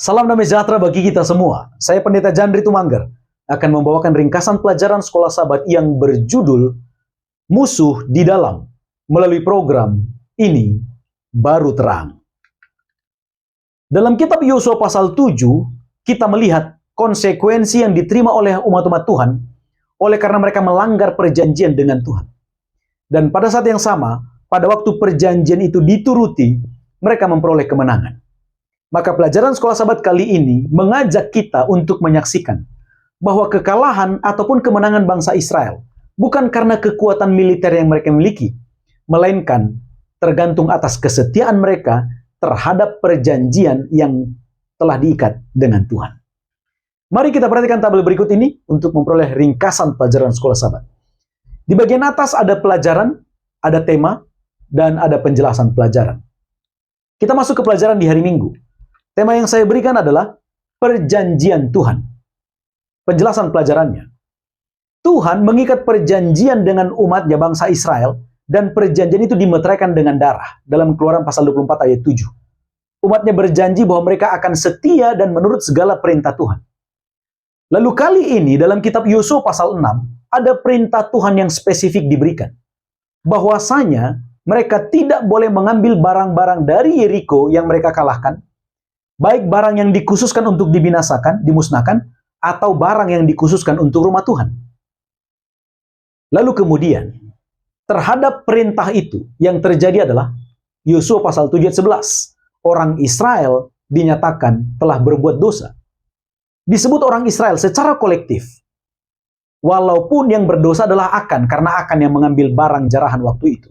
Salam damai sejahtera bagi kita semua. Saya Pendeta Jandri Tumanggar akan membawakan ringkasan pelajaran Sekolah Sabat yang berjudul Musuh di Dalam melalui program Ini Baru Terang. Dalam kitab Yosua pasal 7, kita melihat konsekuensi yang diterima oleh umat-umat Tuhan oleh karena mereka melanggar perjanjian dengan Tuhan. Dan pada saat yang sama, pada waktu perjanjian itu dituruti, mereka memperoleh kemenangan. Maka pelajaran Sekolah Sabat kali ini mengajak kita untuk menyaksikan bahwa kekalahan ataupun kemenangan bangsa Israel bukan karena kekuatan militer yang mereka miliki, melainkan tergantung atas kesetiaan mereka terhadap perjanjian yang telah diikat dengan Tuhan. Mari kita perhatikan tabel berikut ini untuk memperoleh ringkasan pelajaran Sekolah Sabat. Di bagian atas ada pelajaran, ada tema, dan ada penjelasan pelajaran. Kita masuk ke pelajaran di hari Minggu. Tema yang saya berikan adalah perjanjian Tuhan. Penjelasan pelajarannya. Tuhan mengikat perjanjian dengan umatnya bangsa Israel, dan perjanjian itu dimeteraikan dengan darah. Dalam Keluaran pasal 24 ayat 7. Umatnya berjanji bahwa mereka akan setia dan menurut segala perintah Tuhan. Lalu kali ini dalam kitab Yosua pasal 6, ada perintah Tuhan yang spesifik diberikan. Bahwasanya mereka tidak boleh mengambil barang-barang dari Yeriko yang mereka kalahkan, baik barang yang dikhususkan untuk dibinasakan, dimusnahkan, atau barang yang dikhususkan untuk rumah Tuhan. Lalu kemudian, terhadap perintah itu, yang terjadi adalah Yosua pasal 7 ayat 11. Orang Israel dinyatakan telah berbuat dosa. Disebut orang Israel secara kolektif. Walaupun yang berdosa adalah Akan, karena Akan yang mengambil barang jarahan waktu itu.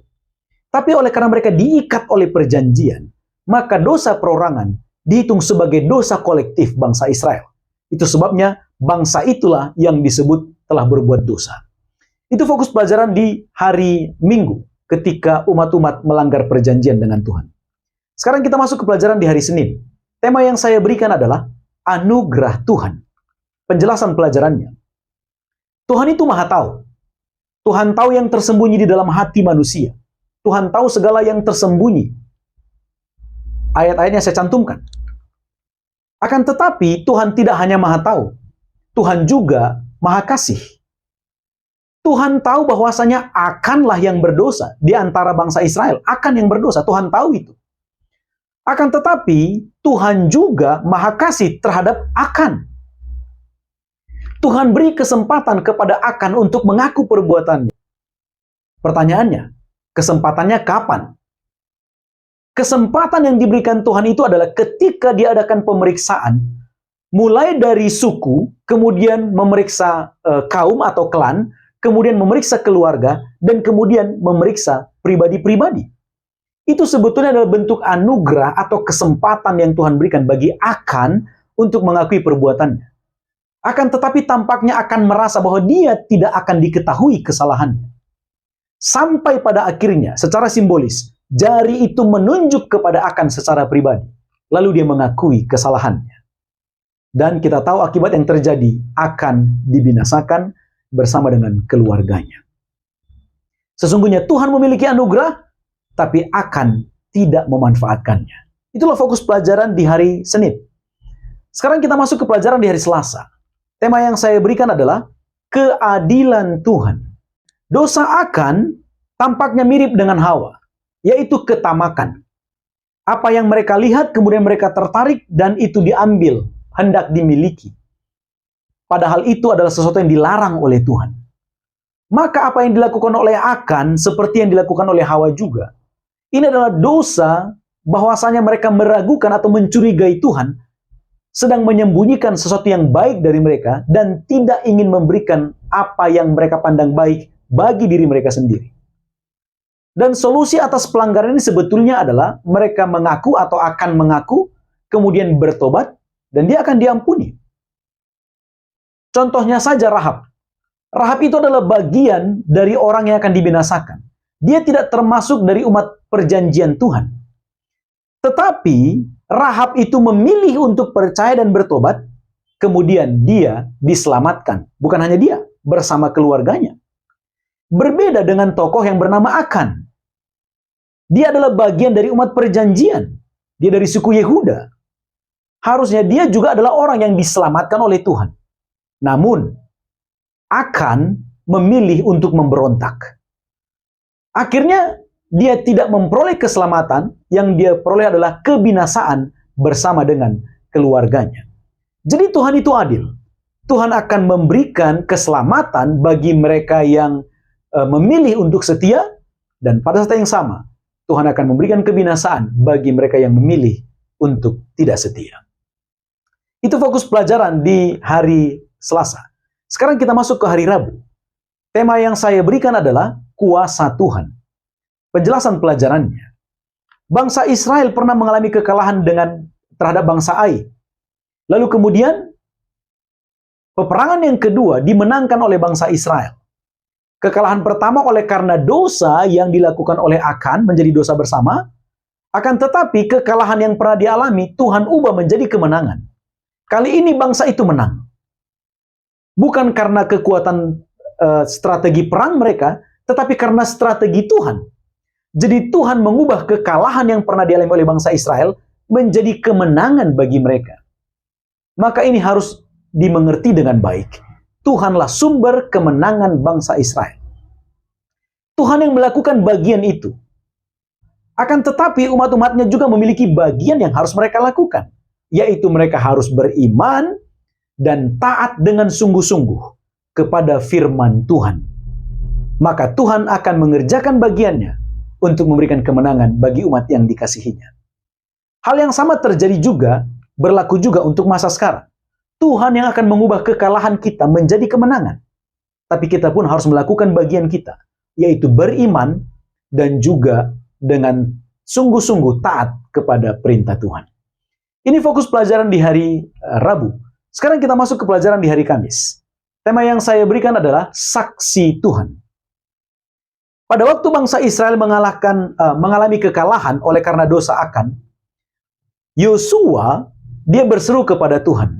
Tapi oleh karena mereka diikat oleh perjanjian, maka dosa perorangan dihitung sebagai dosa kolektif bangsa Israel. Itu sebabnya bangsa itulah yang disebut telah berbuat dosa. Itu fokus pelajaran di hari Minggu ketika umat-umat melanggar perjanjian dengan Tuhan. Sekarang kita masuk ke pelajaran di hari Senin. Tema yang saya berikan adalah anugerah Tuhan. Penjelasan pelajarannya. Tuhan itu Maha Tahu. Tuhan tahu yang tersembunyi di dalam hati manusia. Tuhan tahu segala yang tersembunyi. Ayat-ayatnya saya cantumkan. Akan tetapi Tuhan tidak hanya Maha Tahu, Tuhan juga Maha Kasih. Tuhan tahu bahwasanya Akanlah yang berdosa di antara bangsa Israel. Akan yang berdosa, Tuhan tahu itu. Akan tetapi Tuhan juga Maha Kasih terhadap Akan. Tuhan beri kesempatan kepada Akan untuk mengaku perbuatannya. Pertanyaannya, kesempatannya kapan? Kesempatan yang diberikan Tuhan itu adalah ketika diadakan pemeriksaan, mulai dari suku, kemudian memeriksa kaum atau klan, kemudian memeriksa keluarga, dan kemudian memeriksa pribadi-pribadi. Itu sebetulnya adalah bentuk anugerah atau kesempatan yang Tuhan berikan bagi Akan untuk mengakui perbuatannya. Akan tetapi tampaknya Akan merasa bahwa dia tidak akan diketahui kesalahannya. Sampai pada akhirnya, secara simbolis, jari itu menunjuk kepada Akan secara pribadi. Lalu dia mengakui kesalahannya. Dan kita tahu akibat yang terjadi, Akan dibinasakan bersama dengan keluarganya. Sesungguhnya Tuhan memiliki anugerah, tapi Akan tidak memanfaatkannya. Itulah fokus pelajaran di hari Senin. Sekarang kita masuk ke pelajaran di hari Selasa. Tema yang saya berikan adalah keadilan Tuhan. Dosa Akan tampaknya mirip dengan Hawa, yaitu ketamakan. Apa yang mereka lihat kemudian mereka tertarik dan itu diambil, hendak dimiliki. Padahal itu adalah sesuatu yang dilarang oleh Tuhan. Maka apa yang dilakukan oleh Akan seperti yang dilakukan oleh Hawa juga. Ini adalah dosa bahwasanya mereka meragukan atau mencurigai Tuhan, sedang menyembunyikan sesuatu yang baik dari mereka dan tidak ingin memberikan apa yang mereka pandang baik bagi diri mereka sendiri. Dan solusi atas pelanggaran ini sebetulnya adalah mereka mengaku atau akan mengaku, kemudian bertobat, dan dia akan diampuni. Contohnya saja Rahab. Rahab itu adalah bagian dari orang yang akan dibinasakan. Dia tidak termasuk dari umat perjanjian Tuhan. Tetapi Rahab itu memilih untuk percaya dan bertobat, kemudian dia diselamatkan. Bukan hanya dia, bersama keluarganya. Berbeda dengan tokoh yang bernama Akan. Dia adalah bagian dari umat perjanjian. Dia dari suku Yehuda. harusnya dia juga adalah orang yang diselamatkan oleh Tuhan. Namun, akan memilih untuk memberontak. Akhirnya, dia tidak memperoleh keselamatan, yang dia peroleh adalah kebinasaan bersama dengan keluarganya. Jadi Tuhan itu adil. Tuhan akan memberikan keselamatan bagi mereka yang memilih untuk setia, dan pada saat yang sama, Tuhan akan memberikan kebinasaan bagi mereka yang memilih untuk tidak setia. Itu fokus pelajaran di hari Selasa. Sekarang kita masuk ke hari Rabu. Tema yang saya berikan adalah kuasa Tuhan. Penjelasan pelajarannya. Bangsa Israel pernah mengalami kekalahan terhadap bangsa Ai. Lalu kemudian, peperangan yang kedua dimenangkan oleh bangsa Israel. Kekalahan pertama oleh karena dosa yang dilakukan oleh Akan menjadi dosa bersama. Akan tetapi kekalahan yang pernah dialami, Tuhan ubah menjadi kemenangan. Kali ini bangsa itu menang. Bukan karena kekuatan strategi perang mereka, tetapi karena strategi Tuhan. Jadi Tuhan mengubah kekalahan yang pernah dialami oleh bangsa Israel menjadi kemenangan bagi mereka. Maka ini harus dimengerti dengan baik. Tuhanlah sumber kemenangan bangsa Israel. Tuhan yang melakukan bagian itu. Akan tetapi umat-umatnya juga memiliki bagian yang harus mereka lakukan. Yaitu mereka harus beriman dan taat dengan sungguh-sungguh kepada firman Tuhan. Maka Tuhan akan mengerjakan bagiannya untuk memberikan kemenangan bagi umat yang dikasihinya. Hal yang sama berlaku juga untuk masa sekarang. Tuhan yang akan mengubah kekalahan kita menjadi kemenangan. Tapi kita pun harus melakukan bagian kita, yaitu beriman dan juga dengan sungguh-sungguh taat kepada perintah Tuhan. Ini fokus pelajaran di hari Rabu. Sekarang kita masuk ke pelajaran di hari Kamis. Tema yang saya berikan adalah saksi Tuhan. Pada waktu bangsa Israel mengalami kekalahan oleh karena dosa Akan, Yosua dia berseru kepada Tuhan.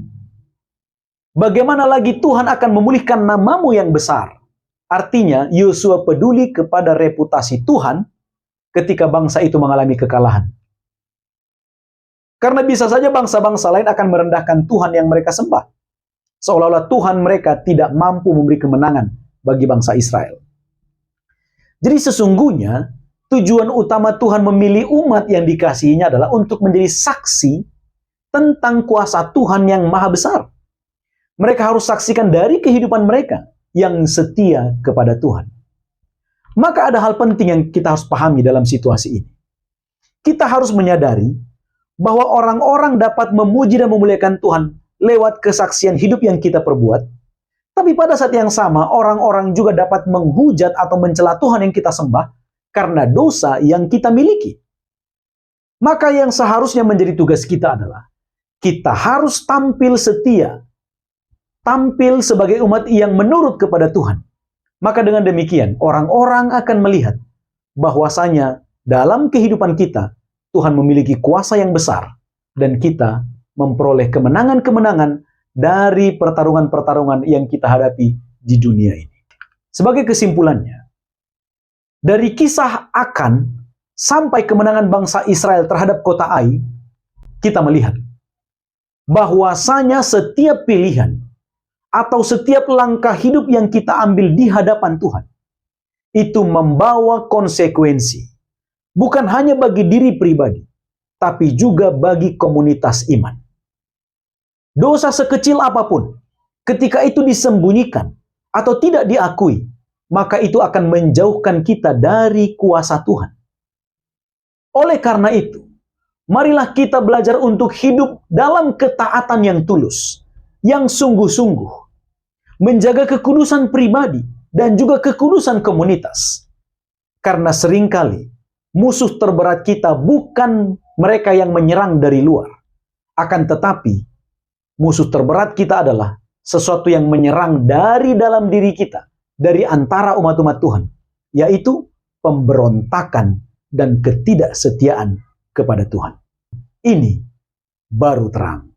Bagaimana lagi Tuhan akan memulihkan namamu yang besar? Artinya Yosua peduli kepada reputasi Tuhan ketika bangsa itu mengalami kekalahan. Karena bisa saja bangsa-bangsa lain akan merendahkan Tuhan yang mereka sembah. Seolah-olah Tuhan mereka tidak mampu memberi kemenangan bagi bangsa Israel. Jadi sesungguhnya tujuan utama Tuhan memilih umat yang dikasihinya adalah untuk menjadi saksi tentang kuasa Tuhan yang maha besar. Mereka harus saksikan dari kehidupan mereka yang setia kepada Tuhan. Maka ada hal penting yang kita harus pahami dalam situasi ini. Kita harus menyadari bahwa orang-orang dapat memuji dan memuliakan Tuhan lewat kesaksian hidup yang kita perbuat. Tapi pada saat yang sama, orang-orang juga dapat menghujat atau mencela Tuhan yang kita sembah karena dosa yang kita miliki. Maka yang seharusnya menjadi tugas kita adalah kita harus tampil setia, tampil sebagai umat yang menurut kepada Tuhan. Maka dengan demikian, orang-orang akan melihat bahwasanya dalam kehidupan kita, Tuhan memiliki kuasa yang besar dan kita memperoleh kemenangan-kemenangan dari pertarungan-pertarungan yang kita hadapi di dunia ini. Sebagai kesimpulannya, dari kisah Akan sampai kemenangan bangsa Israel terhadap kota Ai, kita melihat bahwasanya setiap pilihan atau setiap langkah hidup yang kita ambil di hadapan Tuhan itu membawa konsekuensi, bukan hanya bagi diri pribadi, tapi juga bagi komunitas iman. Dosa sekecil apapun, ketika itu disembunyikan atau tidak diakui, maka itu akan menjauhkan kita dari kuasa Tuhan. Oleh karena itu, marilah kita belajar untuk hidup dalam ketaatan yang tulus, yang sungguh-sungguh, menjaga kekudusan pribadi dan juga kekudusan komunitas. Karena seringkali musuh terberat kita bukan mereka yang menyerang dari luar, akan tetapi musuh terberat kita adalah sesuatu yang menyerang dari dalam diri kita, dari antara umat-umat Tuhan, yaitu pemberontakan dan ketidaksetiaan kepada Tuhan. Ini baru terang.